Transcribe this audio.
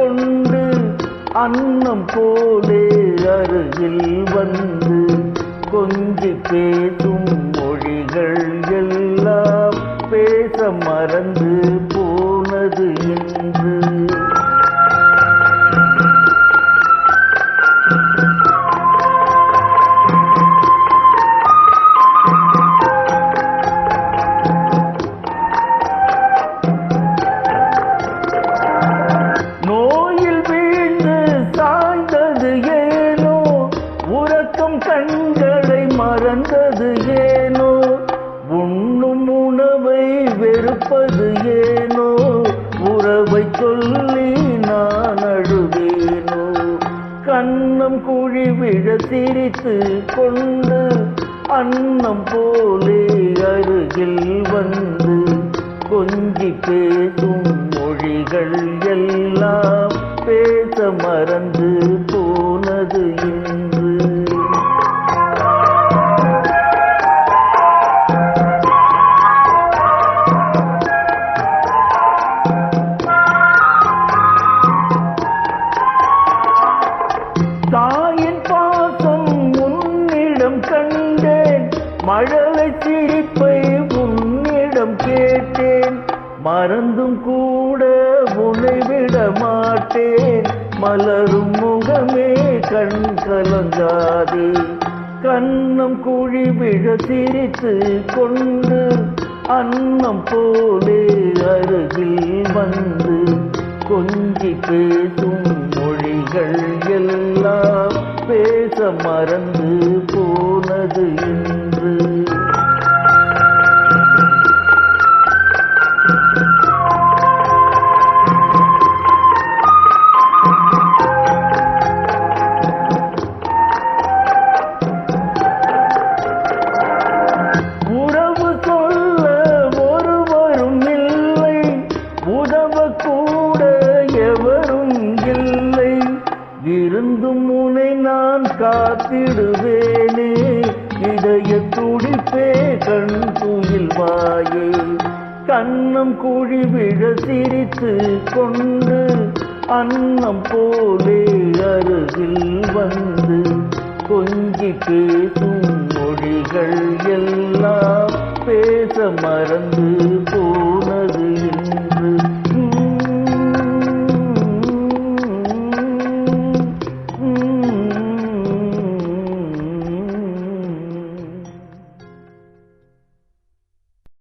கொண்டு அன்னம் போலே அருகில் வந்து கொஞ்சி பேசும் மொழிகள் எல்லாம் பேச மறந்து போனது என்று. நோயில் வீழ்ந்து சாய்ந்தது ஏனோ, உறக்கம் கண்களை மறந்தது ஏனோ, உண்ணும் உணவை வெறுப்பது ஏனோ, உறவை சொல்லி நான் அழுவேனோ. கன்னம் குழி விழ சிரித்து கொண்டு அன்னம் போலே அருகில் வந்து கொஞ்சி பேசும் மொழிகள் எல்லாம் பேச மறந்து போனது என்று. தாயின் பாசம் உன்னிடம் கண்டேன், மழலை சிரிப்பை உன்னிடம் கேட்டேன், மறந்தும் கூட உன்னை விட மாட்டேன், மலரும் முகமே கண் கலங்காதே. கன்னம் குழி விழ சிரித்து கொண்டு அன்னம் போலே அருகில் வந்து கொஞ்சி பேசும் மொழிகள் எல்லாம் பேச மறந்து போனது என்று. உறவு சொல்ல ஒருவரும் இல்லை, உதவ கூட எவரும் இல்லை, இருந்தும் உன்னை நான் காத்திடுவேனே, இதய துடிப்பே கண் துயில் வாயே. கன்னம் குழி விழ சிரித்து கொண்டு அன்னம் போலே அருகில் வந்து கொஞ்சி பேசும் மொழிகள் எல்லாம் பேச மறந்து